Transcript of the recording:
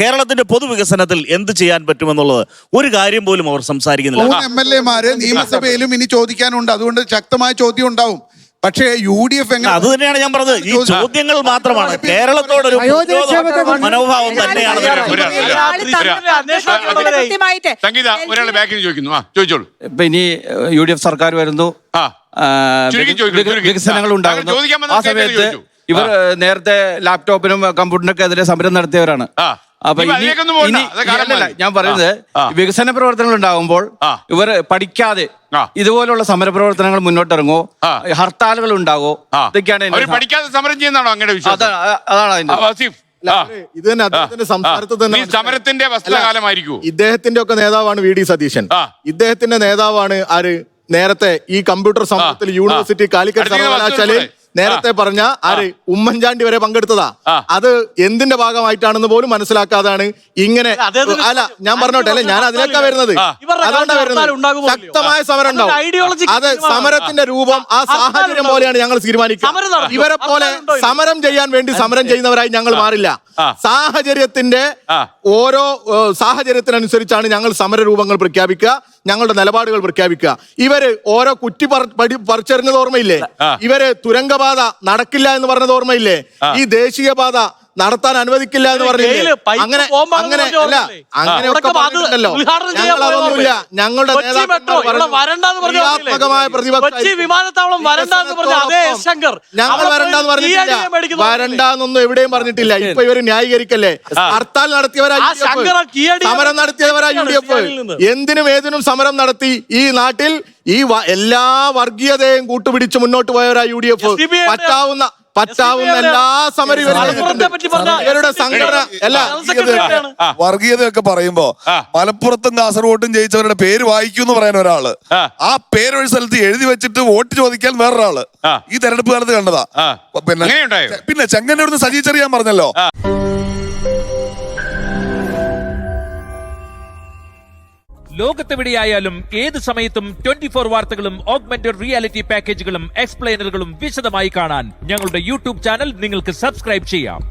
കേരളത്തിന്റെ പൊതുവികസനത്തിൽ എന്ത് ചെയ്യാൻ പറ്റുമെന്നുള്ളത് ഒരു കാര്യം പോലും അവർ സംസാരിക്കുന്നില്ല. MLA-മാര് നിയമസഭയിലും ഇനി ചോദിക്കാനുണ്ട്, അതുകൊണ്ട് ശക്തമായ ചോദ്യം ഉണ്ടാവും. പക്ഷേ UDF അത് തന്നെയാണ് ഞാൻ പറഞ്ഞത്. ഈ ചോദ്യങ്ങൾ മാത്രമാണ് കേരളത്തോടൊരു മനോഭാവം തന്നെയാണ്. ഇപ്പൊ ഇനി UDF സർക്കാർ വരുന്നു, വികസനങ്ങൾ ഉണ്ടാകുന്നു. ആ സമയത്ത് ഇവർ നേരത്തെ ലാപ്ടോപ്പിനും കമ്പ്യൂട്ടറിനൊക്കെ എതിരെ സമരം നടത്തിയവരാണ്. അപ്പൊ ഞാൻ പറയുന്നത് വികസന പ്രവർത്തനങ്ങൾ ഉണ്ടാകുമ്പോൾ ഇവർ പഠിക്കാതെ ഇതുപോലുള്ള സമര പ്രവർത്തനങ്ങൾ മുന്നോട്ടിറങ്ങോ, ഹർത്താലുകൾ ഉണ്ടാകോ, ഇതൊക്കെയാണ് അതാണ് അതിന്റെ ഇത് തന്നെ അദ്ദേഹത്തിന്റെ സംസ്ഥാനത്ത് തന്നെ സമരത്തിന്റെ വസ്ത്രകാലമായിരിക്കും. ഇദ്ദേഹത്തിന്റെ ഒക്കെ നേതാവാണ് VD സതീശൻ. ഇദ്ദേഹത്തിന്റെ നേതാവാണ് ആര്? നേരത്തെ ഈ കമ്പ്യൂട്ടർ സമരത്തിൽ യൂണിവേഴ്സിറ്റി കാലിക്കറ്റ് സർവകലാശാലയിൽ നേരത്തെ പറഞ്ഞ ആര്? ഉമ്മൻചാണ്ടി വരെ പങ്കെടുത്തതാ. അത് എന്തിന്റെ ഭാഗമായിട്ടാണെന്ന് പോലും മനസ്സിലാക്കാതാണ് ഇങ്ങനെ. അല്ല ഞാൻ പറഞ്ഞോട്ടെ, അല്ലെ ഞാൻ അതിലേക്കാ വരുന്നത്. അതുകൊണ്ടാണ് വരുന്നത്. ശക്തമായ സമരം ഉണ്ടാവും. അത് സമരത്തിന്റെ രൂപം ആ സാഹചര്യം പോലെയാണ് ഞങ്ങൾ തീരുമാനിക്കുക. ഇവരെ പോലെ സമരം ചെയ്യാൻ വേണ്ടി സമരം ചെയ്യുന്നവരായി ഞങ്ങൾ മാറില്ല. സാഹചര്യത്തിന്റെ ഓരോ സാഹചര്യത്തിനനുസരിച്ചാണ് ഞങ്ങൾ സമരരൂപങ്ങൾ പ്രഖ്യാപിക്കുക, ഞങ്ങളുടെ നിലപാടുകൾ പ്രഖ്യാപിക്കുക. ഇവര് ഓരോ കുറ്റി പറിച്ചെറിഞ്ഞത് ഓർമ്മയില്ലേ? ഇവര് തുരങ്കപാത നടക്കില്ല എന്ന് പറഞ്ഞത് ഓർമ്മയില്ലേ? ഈ ദേശീയപാത നടത്താൻ അനുവദിക്കില്ല എന്ന് പറഞ്ഞില്ലേ? അങ്ങനെ അല്ല, അങ്ങനെയൊക്കെ പറഞ്ഞിട്ടുണ്ടല്ലോ. ഞങ്ങളതൊന്നുമില്ല. ഞങ്ങളുടെ ക്രിയാത്മകമായ ഞങ്ങൾ വരണ്ടെന്ന് പറഞ്ഞിട്ടില്ല. വരണ്ടെന്നൊന്നും എവിടെയും പറഞ്ഞിട്ടില്ല. ഇപ്പൊ ഇവര് ന്യായീകരിക്കല്ലേ? ഹർത്താൽ നടത്തിയവരാ സമരം നടത്തിയവരാ UDF. എന്തിനും ഏതിനും സമരം നടത്തി ഈ നാട്ടിൽ ഈ എല്ലാ വർഗീയതയും കൂട്ടുപിടിച്ച് മുന്നോട്ട് പോയവരാ UDF. പറ്റാവുന്ന എല്ലാ സമരം ഇവരുടെ സംഘടന അല്ല. വർഗീയതയൊക്കെ പറയുമ്പോ മലപ്പുറത്തും കാസർഗോട്ടും ജയിച്ചവരുടെ പേര് വായിക്കും എന്ന് പറയാൻ ഒരാള്, ആ പേര് ഒരു സ്ഥലത്ത് എഴുതി വെച്ചിട്ട് വോട്ട് ചോദിക്കാൻ വേറൊരാള് ഈ തെരഞ്ഞെടുപ്പ് കാലത്ത് കണ്ടതാ. പിന്നെ ചെങ്ങന്നൂരിന്ന് സജി ചെറിയാൻ പറഞ്ഞല്ലോ. ലോകത്തെവിടെയായാലും ഏത് സമയത്തും 24 വാർത്തകളും ഓഗ്മെന്റഡ് റിയാലിറ്റി പാക്കേജുകളും എക്സ്പ്ലെയിനറുകളും വിശദമായി കാണാൻ ഞങ്ങളുടെ YouTube ചാനൽ നിങ്ങൾക്ക് സബ്സ്ക്രൈബ് ചെയ്യാം.